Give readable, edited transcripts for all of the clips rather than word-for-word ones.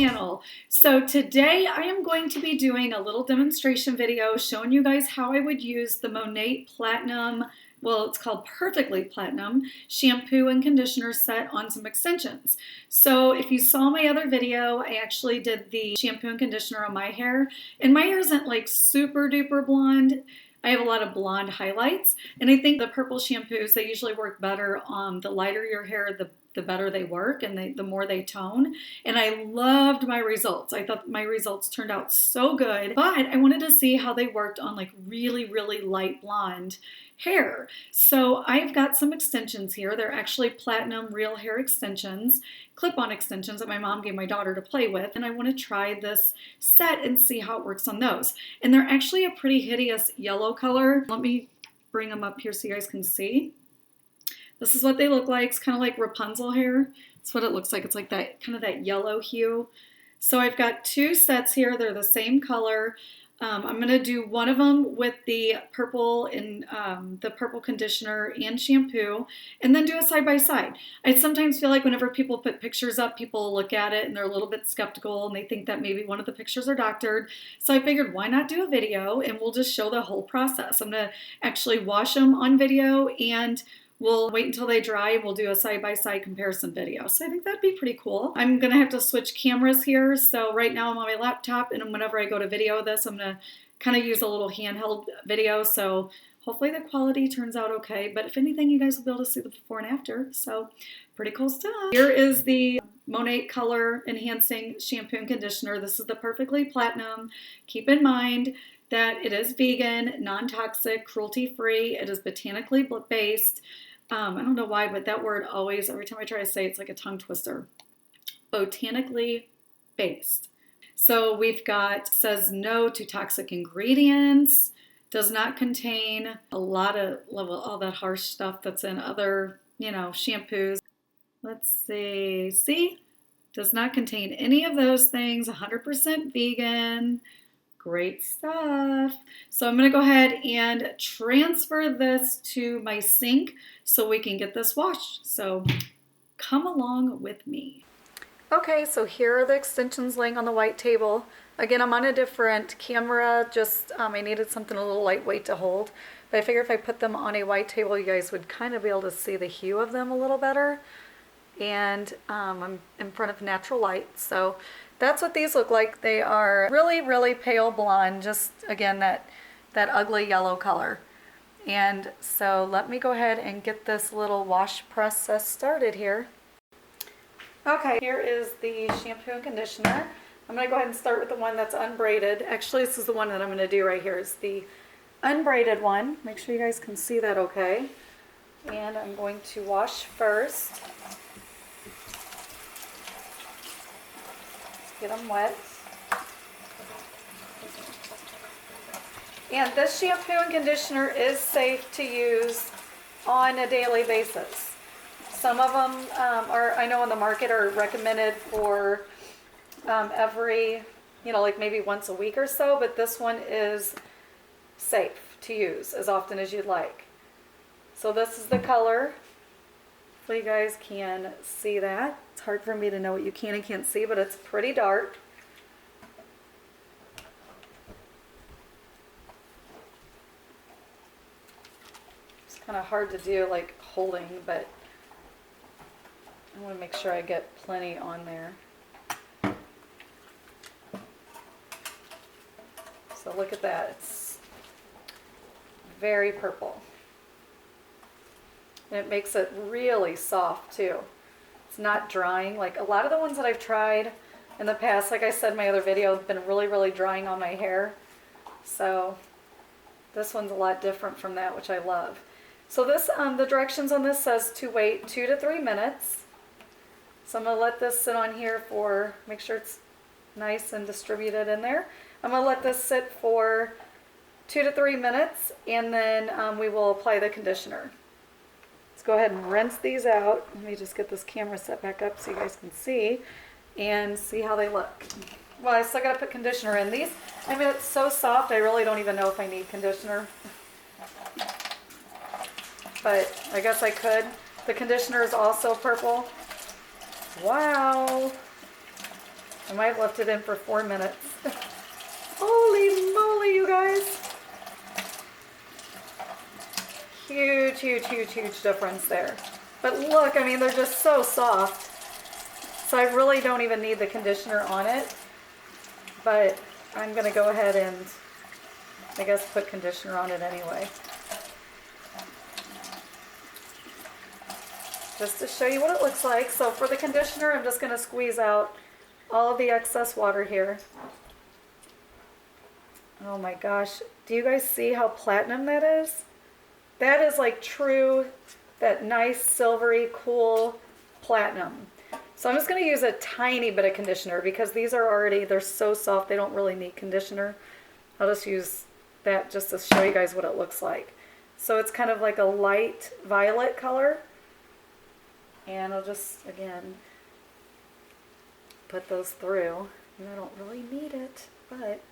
channel. So today I am going to be doing a little demonstration video showing you guys how I would use the Monat Platinum, well, it's called Perfectly Platinum shampoo and conditioner set on some extensions. So if you saw my other video, I actually did the shampoo and conditioner on my hair, and my hair isn't like super duper blonde. I have a lot of blonde highlights, and I think the purple shampoos, they usually work better on the lighter your hair, the better they work, and the more they tone. And I loved my results. I thought my results turned out so good, but I wanted to see how they worked on like really, really light blonde hair. So I've got some extensions here. They're actually platinum real hair extensions, clip-on extensions that my mom gave my daughter to play with, and I want to try this set and see how it works on those. And they're actually a pretty hideous yellow color. Let me bring them up here so you guys can see. This is what they look like. It's kind of like Rapunzel hair. That's what it looks like. It's like that kind of that yellow hue. So I've got two sets here. They're the same color. I'm going to do one of them with the purple and the purple conditioner and shampoo, and then do a side by side. I sometimes feel like whenever people put pictures up, people look at it and they're a little bit skeptical and they think that maybe one of the pictures are doctored. So I figured, why not do a video and we'll just show the whole process. I'm going to actually wash them on video, and we'll wait until they dry and we'll do a side-by-side comparison video. So I think that'd be pretty cool. I'm gonna have to switch cameras here. So right now I'm on my laptop, and whenever I go to video this, I'm gonna kind of use a little handheld video. So hopefully the quality turns out okay. But if anything, you guys will be able to see the before and after. So pretty cool stuff. Here is the Monat Color Enhancing Shampoo and Conditioner. This is the Perfectly Platinum. Keep in mind that it is vegan, non-toxic, cruelty-free. It is botanically based. I don't know why, but that word always, every time I try to say it, it's like a tongue twister. Botanically based. So we've got, says no to toxic ingredients, does not contain a lot of all that harsh stuff that's in other, shampoos. Let's see, does not contain any of those things, 100% vegan. Great stuff. So I'm going to go ahead and transfer this to my sink so we can get this washed. So come along with me. Okay, so here are the extensions laying on the white table. Again, I'm on a different camera, just I needed something a little lightweight to hold. But I figure if I put them on a white table, you guys would kind of be able to see the hue of them a little better. And I'm in front of natural light, so that's what these look like. They are really, really pale blonde, just again that ugly yellow color. And so let me go ahead and get this little wash process started here. Okay, here is the shampoo and conditioner. I'm going to go ahead and start with the one that's unbraided. Actually, this is the one that I'm going to do right here. Is the unbraided one. Make sure you guys can see that okay. And I'm going to wash first. Get them wet. And this shampoo and conditioner is safe to use on a daily basis. Some of them I know on the market are recommended for every, like maybe once a week or so, but this one is safe to use as often as you'd like. So this is the color. So you guys can see that. It's hard for me to know what you can and can't see, but it's pretty dark. It's kind of hard to do like holding, but I want to make sure I get plenty on there. So look at that. It's very purple. And it makes it really soft too. It's not drying. Like a lot of the ones that I've tried in the past, like I said in my other video, have been really, really drying on my hair. So this one's a lot different from that, which I love. So this, the directions on this says to wait 2 to 3 minutes. So I'm going to let this sit on here for, make sure it's nice and distributed in there. I'm going to let this sit for 2 to 3 minutes, and then we will apply the conditioner. Let's go ahead and rinse these out. Let me just get this camera set back up so you guys can see and see how they look. Well, I still got to put conditioner in these. I mean, it's so soft, I really don't even know if I need conditioner. But I guess I could. The conditioner is also purple. Wow. I might have left it in for 4 minutes. Holy moly, you guys. Huge, huge, huge, huge difference there. But look, I mean, they're just so soft. So I really don't even need the conditioner on it. But I'm going to go ahead and, I guess, put conditioner on it anyway. Just to show you what it looks like. So for the conditioner, I'm just going to squeeze out all of the excess water here. Oh my gosh. Do you guys see how platinum that is? That is like true, that nice silvery, cool platinum. So I'm just going to use a tiny bit of conditioner because these are already, they're so soft, they don't really need conditioner. I'll just use that just to show you guys what it looks like. So it's kind of like a light violet color. And I'll just, again, put those through. And I don't really need it, but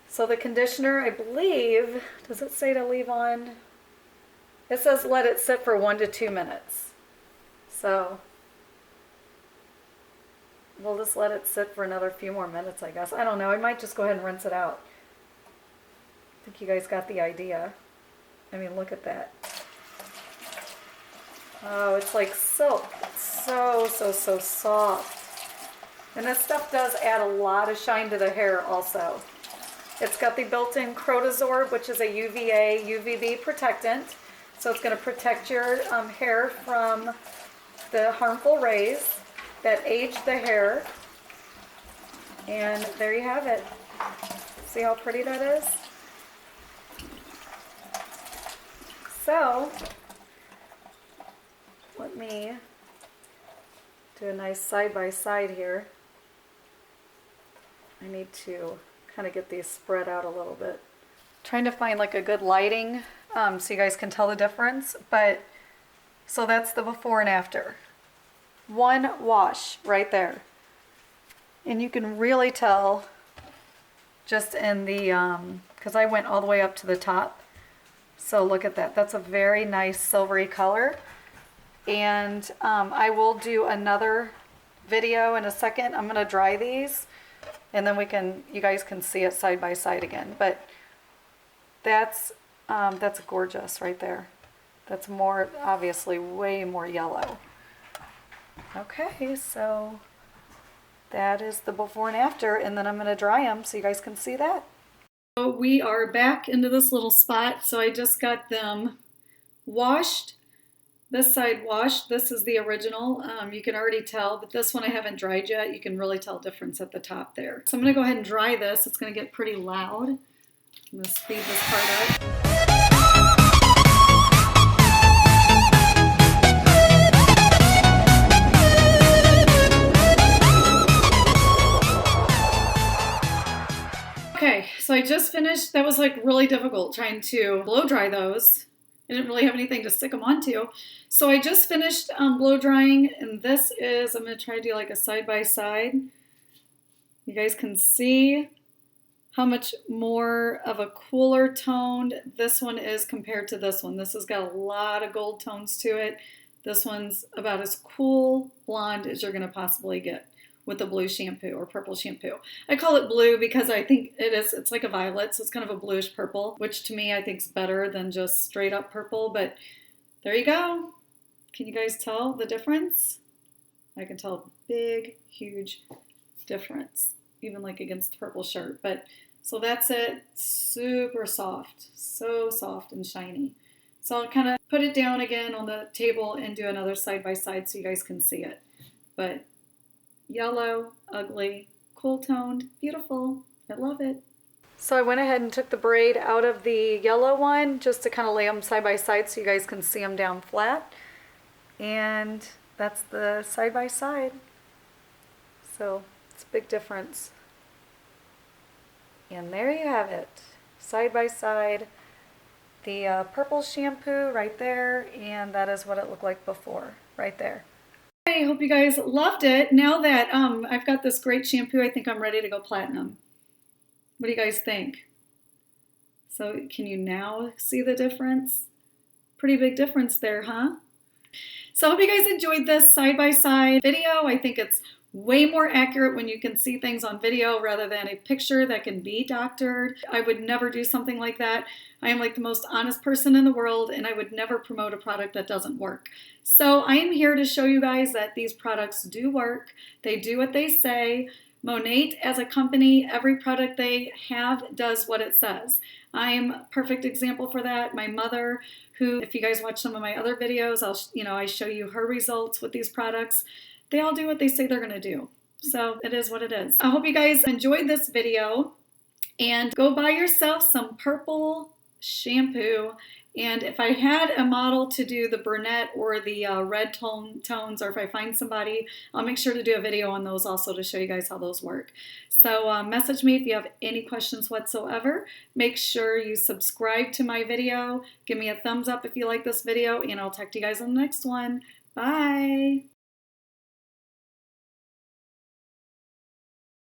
so the conditioner, I believe, does it say to leave on? It says let it sit for 1 to 2 minutes. So we'll just let it sit for another few more minutes, I guess. I don't know. I might just go ahead and rinse it out. I think you guys got the idea. I mean, look at that. Oh, it's like silk. It's so, so, so soft. And this stuff does add a lot of shine to the hair also. It's got the built-in Crotasorb, which is a UVA, UVB protectant. So it's going to protect your hair from the harmful rays that age the hair. And there you have it. See how pretty that is? So, let me do a nice side-by-side here. I need to kind of get these spread out a little bit. Trying to find like a good lighting so you guys can tell the difference. But so that's the before and after. One wash right there. And you can really tell just in the, because I went all the way up to the top. So look at that. That's a very nice silvery color. And I will do another video in a second. I'm going to dry these. And then you guys can see it side by side again. But that's gorgeous right there. That's more, obviously, way more yellow. Okay, so that is the before and after. And then I'm going to dry them so you guys can see that. So we are back into this little spot. So I just got them washed. This side washed. This is the original. You can already tell, but this one I haven't dried yet. You can really tell difference at the top there. So I'm going to go ahead and dry this. It's going to get pretty loud. I'm going to speed this part up. Okay, so I just finished. That was like really difficult trying to blow dry those. I didn't really have anything to stick them onto. So I just finished blow drying, and this is, I'm going to try to do like a side-by-side. You guys can see how much more of a cooler toned this one is compared to this one. This has got a lot of gold tones to it. This one's about as cool blonde as you're going to possibly get with the blue shampoo or purple shampoo. I call it blue because I think it's like a violet, so it's kind of a bluish purple, which to me I think is better than just straight up purple, but there you go. Can you guys tell the difference? I can tell a big, huge difference, even like against the purple shirt. But so that's it, super soft, so soft and shiny. So I'll kind of put it down again on the table and do another side by side so you guys can see it. But yellow, ugly, cool toned, beautiful. I love it. So I went ahead and took the braid out of the yellow one just to kind of lay them side by side so you guys can see them down flat. And that's the side by side. So it's a big difference. And there you have it. Side by side. The purple shampoo right there. And that is what it looked like before, right there. I hope you guys loved it. Now that I've got this great shampoo, I think I'm ready to go platinum. What do you guys think? So can you now see the difference? Pretty big difference there, huh? So I hope you guys enjoyed this side-by-side video. I think it's way more accurate when you can see things on video rather than a picture that can be doctored. I would never do something like that. I am like the most honest person in the world, and I would never promote a product that doesn't work. So I am here to show you guys that these products do work. They do what they say. Monat as a company, every product they have does what it says. I am a perfect example for that. My mother, who, if you guys watch some of my other videos, I show you her results with these products. They all do what they say they're going to do. So it is what it is. I hope you guys enjoyed this video, and go buy yourself some purple shampoo. And if I had a model to do the brunette or the red tones, or if I find somebody, I'll make sure to do a video on those also to show you guys how those work. So message me if you have any questions whatsoever. Make sure you subscribe to my video. Give me a thumbs up if you like this video, and I'll talk to you guys on the next one. Bye!